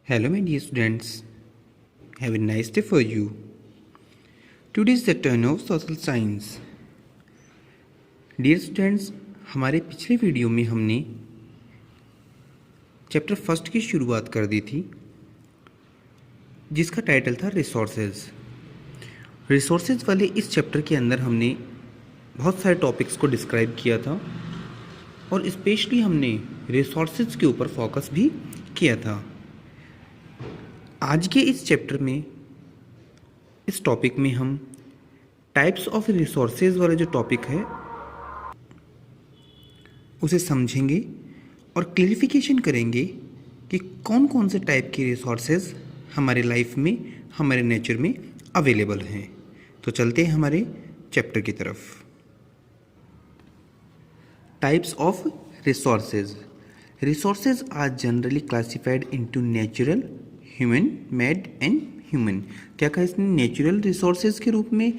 Hello, my dear students. Have a nice day for you. Today is the turn of social science. Dear students, हमारे पिछले video में हमने chapter first की शुरुआत कर दी थी, जिसका टाइटल था रिसोर्सेज। रिसोर्सेज वाले इस चैप्टर के अंदर हमने बहुत सारे टॉपिक्स को डिस्क्राइब किया था और स्पेशली हमने रिसोर्सेज के ऊपर फोकस भी किया था। आज के इस चैप्टर में, इस टॉपिक में हम टाइप्स ऑफ रिसोर्सेज वाला जो टॉपिक है उसे समझेंगे और क्लेरिफिकेशन करेंगे कि कौन कौन से टाइप के रिसोर्सेज हमारे लाइफ में, हमारे नेचर में अवेलेबल हैं। तो चलते हैं हमारे चैप्टर की तरफ। Types of resources. Resources are generally classified into natural, human made and human. क्या कहा इसने? नेचुरल रिसोर्सेज के रूप में,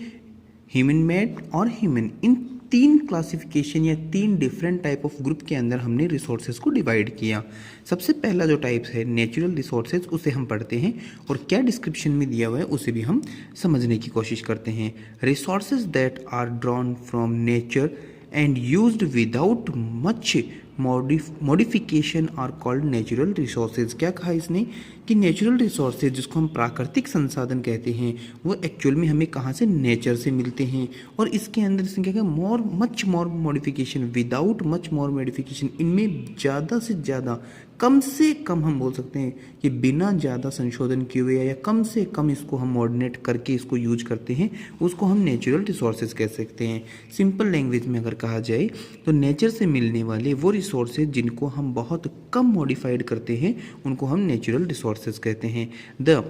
ह्यूमन मेड और ह्यूमन, इन तीन क्लासिफिकेशन या तीन डिफरेंट टाइप ऑफ ग्रुप के अंदर हमने रिसोर्सेज को डिवाइड किया। सबसे पहला जो टाइप्स है नेचुरल रिसोर्सेज, उसे हम पढ़ते हैं और क्या डिस्क्रिप्शन में दिया हुआ है उसे भी हम समझने की कोशिश करते हैं। Resources that are drawn from nature and used without much modification are called natural resources. क्या कहा इसने कि नेचुरल रिसोर्सेज, जिसको हम प्राकृतिक संसाधन कहते हैं, वो एक्चुअल में हमें कहाँ से? नेचर से मिलते हैं। और इसके अंदर इसने क्या कहा? Much more modification, without much more modification, इनमें ज़्यादा से ज़्यादा, कम से कम हम बोल सकते हैं कि बिना ज़्यादा संशोधन किए हुए या कम से कम इसको हम मॉडर्नेट करके इसको यूज करते हैं, उसको हम नेचुरल रिसोर्सेज कह सकते हैं। सिंपल लैंग्वेज में अगर कहा जाए तो नेचर से मिलने वाले वो रिसोर्सेज जिनको हम बहुत कम मॉडिफाइड करते हैं उनको हम नेचुरल रिसोर्सेज कहते हैं। द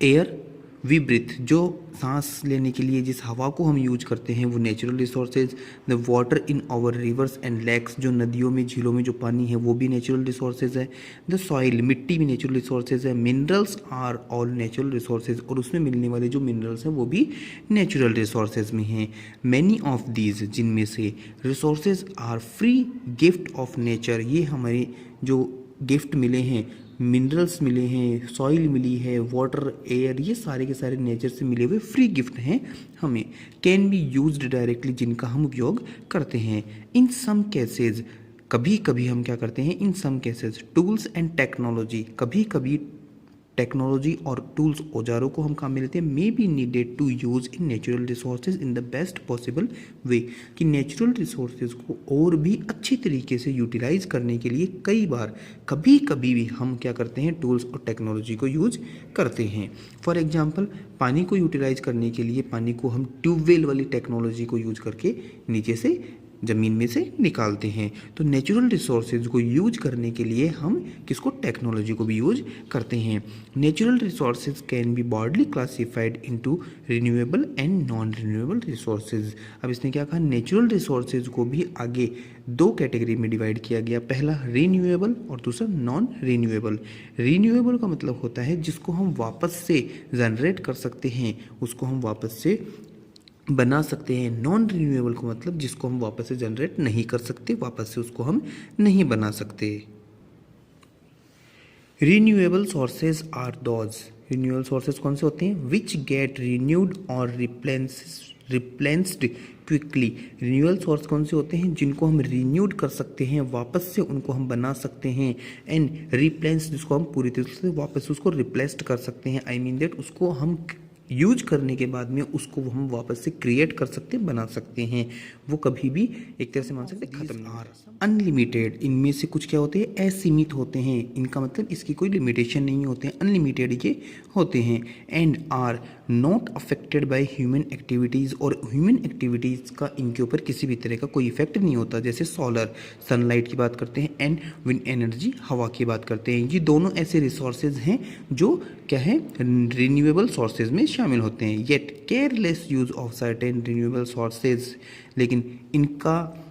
एयर वी ब्रीथ, जो सांस लेने के लिए जिस हवा को हम यूज करते हैं वो natural resources. The water in our rivers and lakes, जो नदियों में, झीलों में जो पानी है वो भी नेचुरल रिसोर्सेज है। द सॉइल, मिट्टी भी नेचुरल रिसोर्सेज है। Minerals are all natural resources, और उसमें मिलने वाले जो मिनरल्स हैं वो भी नेचुरल रिसोर्सेज में हैं। मैनी ऑफ दीज, जिनमें से resources are free gift of nature, ये हमारे जो गिफ्ट मिले हैं, मिनरल्स मिले हैं, सॉइल मिली है, वाटर, एयर, ये सारे के सारे नेचर से मिले हुए फ्री गिफ्ट हैं हमें। कैन बी यूज्ड डायरेक्टली, जिनका हम उपयोग करते हैं। इन सम केसेज, कभी कभी हम क्या करते हैं? In some cases tools and technology, कभी कभी टेक्नोलॉजी और टूल्स, औजारों को हम काम में लेते हैं। May be needed to use in natural resources in the best possible way, कि नेचुरल रिसोर्सेज को और भी अच्छी तरीके से यूटिलाइज करने के लिए कई बार, कभी कभी भी हम क्या करते हैं? टूल्स और टेक्नोलॉजी को यूज करते हैं। फॉर एग्जाम्पल, पानी को यूटिलाइज करने के लिए पानी को हम ट्यूबवेल वाली टेक्नोलॉजी को यूज करके नीचे से, ज़मीन में से निकालते हैं। तो नेचुरल रिसोर्सेज को यूज करने के लिए हम किसको? टेक्नोलॉजी को भी यूज करते हैं। Natural resources can be broadly classified into renewable and non renewable resources. अब इसने क्या कहा? नेचुरल रिसोर्सेज को भी आगे दो कैटेगरी में डिवाइड किया गया। पहला रिन्यूएबल और दूसरा नॉन रिन्यूएबल। रिन्यूएबल का मतलब होता है जिसको हम वापस से जनरेट कर सकते हैं, उसको हम वापस से बना सकते हैं। नॉन रिन्यूएबल का मतलब जिसको हम वापस से जनरेट नहीं कर सकते, वापस से उसको हम नहीं बना सकते। Renewable sources are those, renewable sources कौन से होते हैं? विच गेट रिन्यूड और रिप्लेन्स्ड क्विकली। रिन्यूअल सोर्स कौन से होते हैं? जिनको हम रिन्यूड कर सकते हैं, वापस से उनको हम बना सकते हैं। एंड रिप्लेन्स, जिसको हम पूरी तरीके से वापस उसको रिप्लेस्ड कर सकते हैं। आई मीन दैट उसको हम यूज करने के बाद में उसको हम वापस से क्रिएट कर सकते हैं, बना सकते हैं। वो कभी भी एक तरह से मान सकते खत्म नहीं हो रहा। अनलिमिटेड, इनमें से कुछ क्या होते हैं? असीमित होते हैं। इनका मतलब इसकी कोई लिमिटेशन नहीं होते हैं, अनलिमिटेड ये होते हैं। And are not affected by human activities, और ह्यूमन एक्टिविटीज़ का इनके ऊपर किसी भी तरह का कोई इफेक्ट नहीं होता। जैसे सोलर, सनलाइट की बात करते हैं, एंड विंड एनर्जी, हवा की बात करते हैं। ये दोनों ऐसे रिसोर्सेज हैं जो क्या है? रिन्यूएबल सोर्सेज में शामिल होते हैं। Yet careless use of certain renewable sources, लेकिन इनका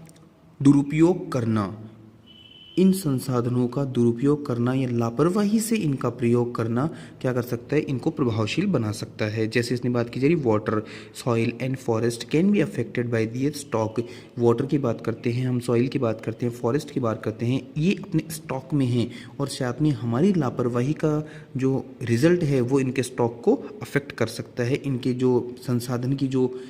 दुरुपयोग करना इन संसाधनों का दुरुपयोग करना या लापरवाही से इनका प्रयोग करना क्या कर सकता है, इनको प्रभावशील बना सकता है। जैसे इसने बात की जा रही water, soil and forest can be affected by their stock. Water की बात करते हैं हम, सॉइल की बात करते हैं, फॉरेस्ट की बात करते हैं, ये अपने स्टॉक में हैं और साथ में हमारी लापरवाही का जो रिजल्ट है वो इनके स्टॉक को अफेक्ट कर सकता है। इनके जो संसाधन की जो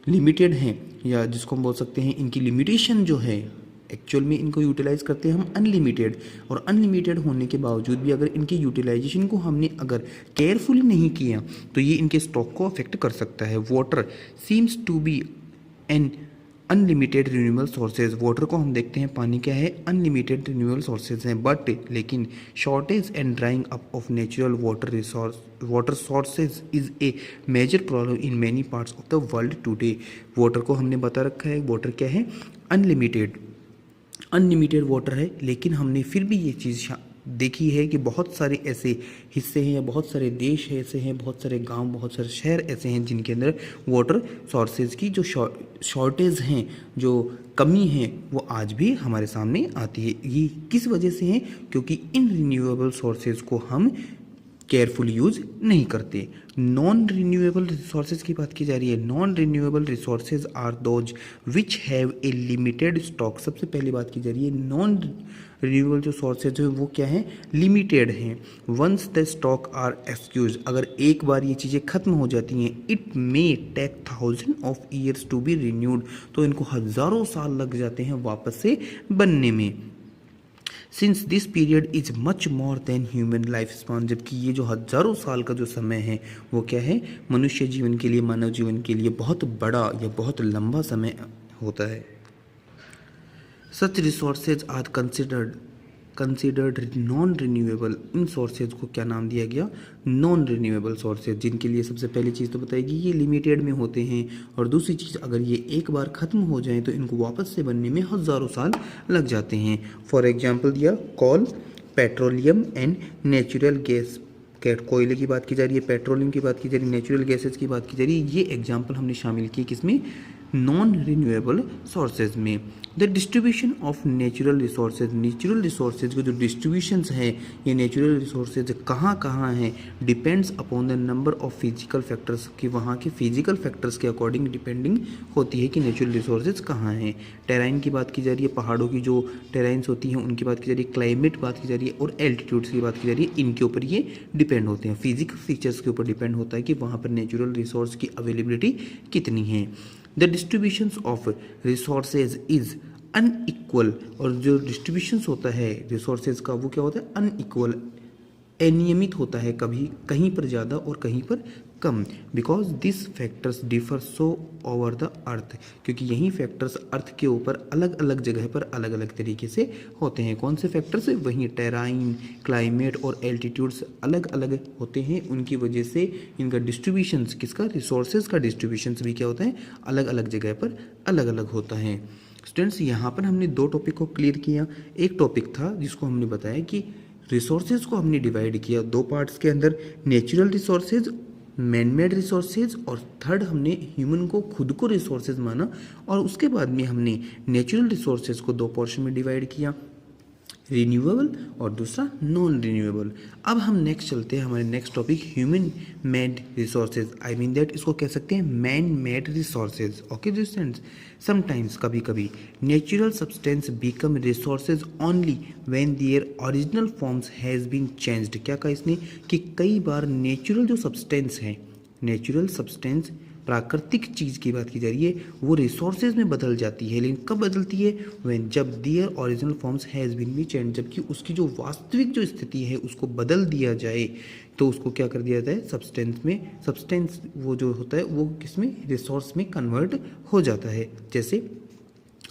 लिमिटेड हैं, या जिसको हम बोल सकते हैं इनकी लिमिटेशन जो है, एक्चुअल में इनको यूटिलाइज करते हैं हम अनलिमिटेड, और अनलिमिटेड होने के बावजूद भी अगर इनके यूटिलाइजेशन को हमने अगर केयरफुली नहीं किया तो ये इनके स्टॉक को अफेक्ट कर सकता है। Water seems to be an unlimited renewable sources. Water को हम देखते हैं, पानी क्या है, अनलिमिटेड रिन्यूएबल सोर्सेज हैं, बट लेकिन shortage and drying up of natural water sources is a major problem in many parts of the world today. Water को हमने बता रखा है, वाटर क्या है, अनलिमिटेड वाटर है, लेकिन हमने फिर भी ये चीज़ देखी है कि बहुत सारे ऐसे हिस्से हैं या बहुत सारे देश ऐसे हैं, बहुत सारे गांव, बहुत सारे शहर ऐसे हैं जिनके अंदर वाटर सोर्सेज की जो शॉर्टेज हैं, जो कमी है, वो आज भी हमारे सामने आती है। ये किस वजह से है, क्योंकि इन रिन्यूएबल सोर्सेज को हम केयरफुल यूज नहीं करते। नॉन रिन्यूएबल रिसोर्सेज की बात की जा रही है। Non renewable resources are those which have a limited stock. सबसे पहली बात की जा रही है, नॉन रिन्यूएबल जो सोर्सेज है वो क्या है, लिमिटेड हैं। Once the stock are excuse, अगर एक बार ये चीज़ें खत्म हो जाती हैं, it may take 1000 of years to be renewed, तो इनको हज़ारों साल लग जाते हैं वापस से बनने में। Since this period is much more than human life span, जबकि ये जो हज़ारों साल का जो समय है वो क्या है, मनुष्य जीवन के लिए, मानव जीवन के लिए बहुत बड़ा या बहुत लंबा समय होता है। Such resources are considered non renewable. इन सोर्सेज को क्या नाम दिया गया, नॉन रिन्यूएबल सोर्सेज, जिनके लिए सबसे पहली चीज़ तो बताएगी ये लिमिटेड में होते हैं, और दूसरी चीज़ अगर ये एक बार ख़त्म हो जाए तो इनको वापस से बनने में हज़ारों साल लग जाते हैं। फॉर एग्जाम्पल दिया, कोल, पेट्रोलियम एंड नेचुरल गैस। कोयले की बात की जा रही है, पेट्रोलियम की बात की जा रही है, नेचुरल गैसेज की बात की जा रही है। ये एग्जाम्पल हमने शामिल किए किसमें, नॉन रिन्यूएबल सोर्सेज में। The distribution of natural resources, natural resources के जो डिस्ट्रीब्यूशंस हैं, ये नेचुरल रिसोर्सेज कहाँ कहाँ हैं, depends upon the number of physical factors, कि वहाँ के फिजिकल फैक्टर्स के अकॉर्डिंग डिपेंडिंग होती है कि नेचुरल रिसोर्सेज कहाँ हैं। टेराइन की बात की जा रही है, पहाड़ों की जो टेराइन्स होती हैं उनकी बात की जा रही है, क्लाइमेट बात की जा रही है, और एल्टीट्यूड्स की बात की जा रही है, इनके ऊपर ये डिपेंड होते हैं। फिजिकल फीचर्स के ऊपर डिपेंड होता है कि वहाँ पर नेचुरल रिसोर्स की अवेलेबिलिटी कितनी है। The distributions of resources is unequal, और जो डिस्ट्रीब्यूशंस होता है रिसोर्सेज का वो क्या होता है, अनइक्वल, अनियमित होता है, कभी कहीं पर ज़्यादा और कहीं पर कम। Because this factors differ so over the earth, क्योंकि यही फैक्टर्स अर्थ के ऊपर अलग अलग जगह पर अलग अलग तरीके से होते हैं। कौन से फैक्टर्स, वहीं टेराइन, क्लाइमेट और एल्टीट्यूड्स अलग अलग होते हैं, उनकी वजह से इनका डिस्ट्रीब्यूशंस, किसका, रिसोर्सेज का डिस्ट्रीब्यूशंस भी क्या होता है, अलग अलग जगह पर अलग अलग होता है। स्टूडेंट्स, यहाँ पर हमने दो टॉपिक को क्लियर किया। एक टॉपिक था जिसको हमने बताया कि रिसोर्सेज को हमने डिवाइड किया दो पार्ट्स के अंदर, natural resources, man made resources, और थर्ड हमने ह्यूमन को खुद को रिसोर्सेज माना, और उसके बाद में हमने नेचुरल रिसोर्सेज को दो पोर्शन में डिवाइड किया, रिन्यूएबल और दूसरा नॉन रिन्यूएबल। अब हम नेक्स्ट चलते हैं, हमारे next topic human made resources, I mean that इसको कह सकते हैं man made resources. Okay students, sometimes, कभी कभी natural substance become resources only when their original forms has been changed. क्या कहा इसने, कि कई बार नेचुरल जो सब्सटेंस है, नेचुरल सब्सटेंस प्राकृतिक चीज़ की बात की जा रही है, वो रिसोर्सेज में बदल जाती है, लेकिन कब बदलती है, व्हेन, जब their original forms has been be change, जबकि उसकी जो वास्तविक जो स्थिति है उसको बदल दिया जाए, तो उसको क्या कर दिया जाता है, सब्सटेंस में, सब्सटेंस वो जो होता है वो किसमें, रिसोर्स में कन्वर्ट हो जाता है। जैसे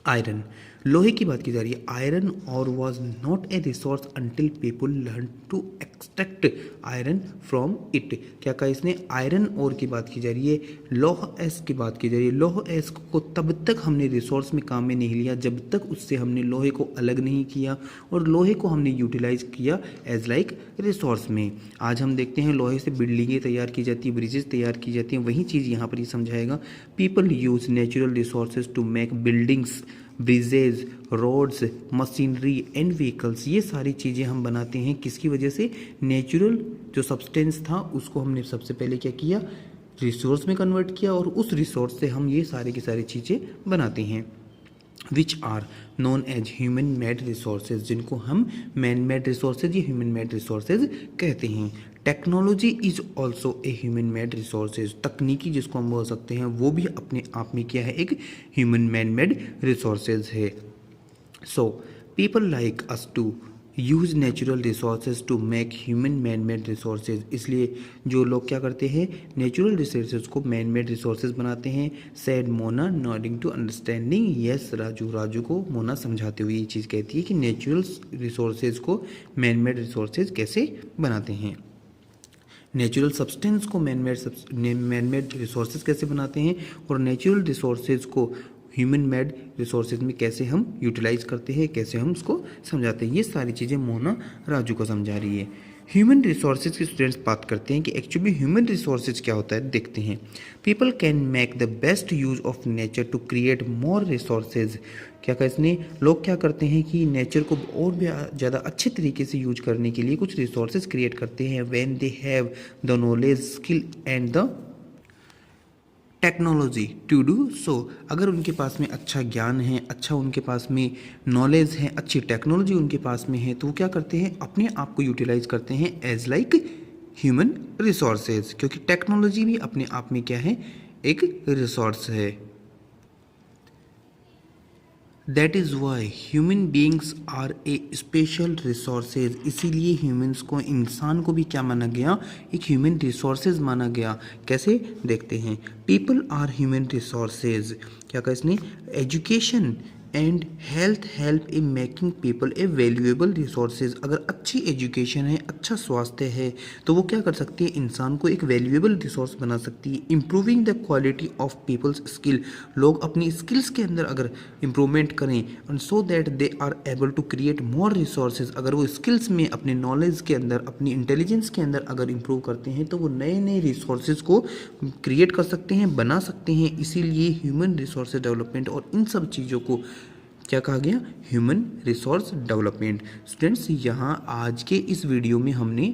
आयरन, लोहे की बात की जा रही है, iron ore was not a resource until people learn to extract iron from it. क्या कहा इसने, आयरन और की बात की जा रही है, लौह एस की बात की जा रही है। लौह एस को तब तक हमने रिसोर्स में काम में नहीं लिया जब तक उससे हमने लोहे को अलग नहीं किया और लोहे को हमने यूटिलाइज किया एज लाइक रिसोर्स में। आज हम देखते हैं लोहे से बिल्डिंगें तैयार की जाती है, ब्रिजेस तैयार की जाती हैं, वही चीज़ यहाँ पर ये समझाएगा। People use natural resources to make buildings, bridges, roads, machinery and vehicles, ये सारी चीज़ें हम बनाते हैं किसकी वजह से? नेचुरल जो सब्सटेंस था उसको हमने सबसे पहले क्या किया? रिसोर्स में कन्वर्ट किया और उस रिसोर्स से हम ये सारी की सारी चीज़ें बनाते हैं, which are known as human made resources, जिनको हम मैन मेड रिसोर्सेज या ह्यूमन मेड रिसोर्सेज कहते हैं। Technology is also a human made resources, तकनीकी जिसको हम बोल सकते हैं वो भी अपने आप में क्या है? एक ह्यूमन मैन मेड रिसोर्सेज है। So people like us to use natural resources to make human man made resources, इसलिए जो लोग क्या करते हैं? नेचुरल रिसोर्सेज को मैन मेड रिसोर्सेज बनाते हैं। Said Mona nodding to understanding yes Raju, Raju को मोना समझाते हुए ये चीज़ कहती है कि नेचुरल रिसोर्सेज को मैन मेड रिसोर्सेज कैसे बनाते हैं। नेचुरल सब्सटेंस को मैन मेड रिसोर्सेज कैसे बनाते हैं और नेचुरल रिसोर्सेज को ह्यूमन मेड रिसोर्सेज में कैसे हम यूटिलाइज करते हैं, कैसे हम उसको समझाते हैं, ये सारी चीज़ें मोना राजू को समझा रही है। ह्यूमन रिसोर्सेज के स्टूडेंट्स बात करते हैं कि एक्चुअली ह्यूमन रिसोर्सेज क्या होता है, देखते हैं। People can make the best use of nature to create more resources, क्या कहा इसने? लोग क्या करते हैं कि नेचर को और भी ज़्यादा अच्छे तरीके से यूज करने के लिए कुछ रिसोर्सेज क्रिएट करते हैं। When they have the knowledge, skill and the technology to do so, अगर उनके पास में अच्छा ज्ञान है, अच्छा उनके पास में नॉलेज है, अच्छी टेक्नोलॉजी उनके पास में है, तो वो क्या करते हैं? अपने आप को यूटिलाइज करते हैं एज लाइक ह्यूमन रिसोर्सेज, क्योंकि टेक्नोलॉजी भी अपने आप में क्या है? एक रिसोर्स है। That is why human beings are a special resources, इसीलिए ह्यूमंस को, इंसान को भी क्या माना गया? एक ह्यूमन रिसोर्सेज माना गया। कैसे? देखते हैं। पीपल आर ह्यूमन रिसोर्सेज, क्या कहा इसने? Education and health help in making people A valuable resources, अगर अच्छी एजुकेशन है, अच्छा स्वास्थ्य है, तो वो क्या कर सकती है? इंसान को एक वैल्यूएबल रिसोर्स बना सकती है। Improving the quality of people's skill, लोग अपनी स्किल्स के अंदर अगर इम्प्रूवमेंट करें and so that they are able to create more resources, अगर वो स्किल्स में, अपने नॉलेज के अंदर, अपनी इंटेलिजेंस के अंदर अगर इम्प्रूव करते हैं तो वो नए नए रिसोर्सेज को क्रिएट कर सकते हैं, बना सकते हैं। इसीलिए ह्यूमन रिसोर्स डेवलपमेंट और इन सब चीज़ों को क्या कहा गया? Human resource development. स्टूडेंट्स, यहाँ आज के इस वीडियो में हमने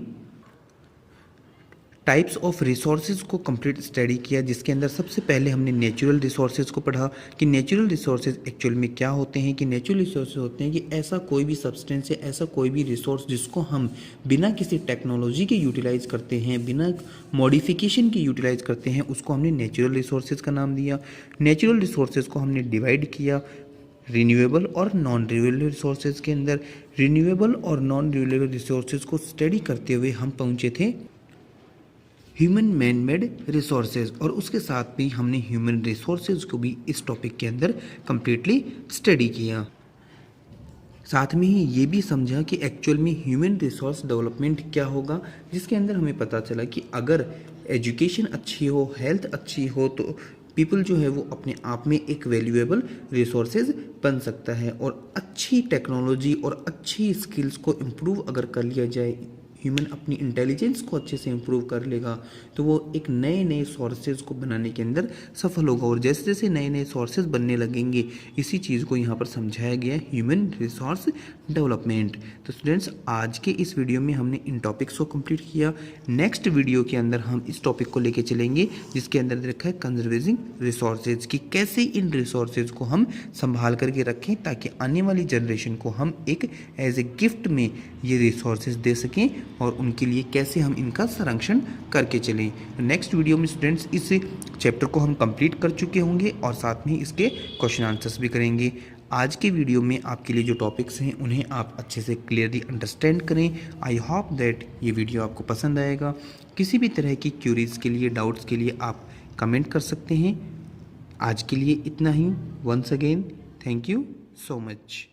टाइप्स ऑफ रिसोर्सेज को कंप्लीट स्टडी किया, जिसके अंदर सबसे पहले हमने नेचुरल रिसोर्सेज को पढ़ा कि नेचुरल रिसोर्सेज एक्चुअल में क्या होते हैं। कि नेचुरल रिसोर्सेज होते हैं कि ऐसा कोई भी सब्सटेंस है, ऐसा कोई भी रिसोर्स जिसको हम बिना किसी टेक्नोलॉजी के यूटिलाइज करते हैं, बिना मॉडिफिकेशन के यूटिलाइज करते हैं, उसको हमने नेचुरल रिसोर्सेज का नाम दिया। नेचुरल रिसोर्सेज को हमने डिवाइड किया रिन्यूएबल और नॉन रिन्यूएबल रिसोर्सेज के अंदर। रिन्यूएबल और नॉन रिन्यूएबल रिसोर्सेज को स्टडी करते हुए हम पहुंचे थे ह्यूमन मैन मेड रिसोर्सेज, और उसके साथ भी हमने ह्यूमन रिसोर्सेज को भी इस टॉपिक के अंदर कंप्लीटली स्टडी किया। साथ में ही ये भी समझा कि एक्चुअल में ह्यूमन रिसोर्स डेवलपमेंट क्या होगा, जिसके अंदर हमें पता चला कि अगर एजुकेशन अच्छी हो, हेल्थ अच्छी हो, तो पीपल जो है वो अपने आप में एक वैल्यूएबल रिसोर्सेज बन सकता है। और अच्छी टेक्नोलॉजी और अच्छी स्किल्स को इम्प्रूव अगर कर लिया जाए, ह्यूमन अपनी इंटेलिजेंस को अच्छे से इम्प्रूव कर लेगा, तो वो एक नए नए सोर्सेज को बनाने के अंदर सफल होगा। और जैसे जैसे नए नए सोर्सेज बनने लगेंगे, इसी चीज़ को यहाँ पर समझाया गया है ह्यूमन रिसोर्स डेवलपमेंट। तो स्टूडेंट्स, आज के इस वीडियो में हमने इन टॉपिक्स को कंप्लीट किया। नेक्स्ट वीडियो के अंदर हम इस टॉपिक को लेके चलेंगे जिसके अंदर रखा है कंजर्वेटिंग रिसोर्सेज, कि कैसे इन रिसोर्सेज को हम संभाल करके रखें ताकि आने वाली जनरेशन को हम एक एज ए गिफ्ट में ये रिसोर्सेज दे सकें और उनके लिए कैसे हम इनका संरक्षण करके चलें। नेक्स्ट वीडियो में स्टूडेंट्स इस चैप्टर को हम कंप्लीट कर चुके होंगे और साथ में इसके क्वेश्चन आंसर्स भी करेंगे। आज के वीडियो में आपके लिए जो टॉपिक्स हैं उन्हें आप अच्छे से क्लियरली अंडरस्टैंड करें। आई होप दैट ये वीडियो आपको पसंद आएगा। किसी भी तरह की क्यूरीज़ के लिए, डाउट्स के लिए आप कमेंट कर सकते हैं। आज के लिए इतना ही। Once again thank you so much.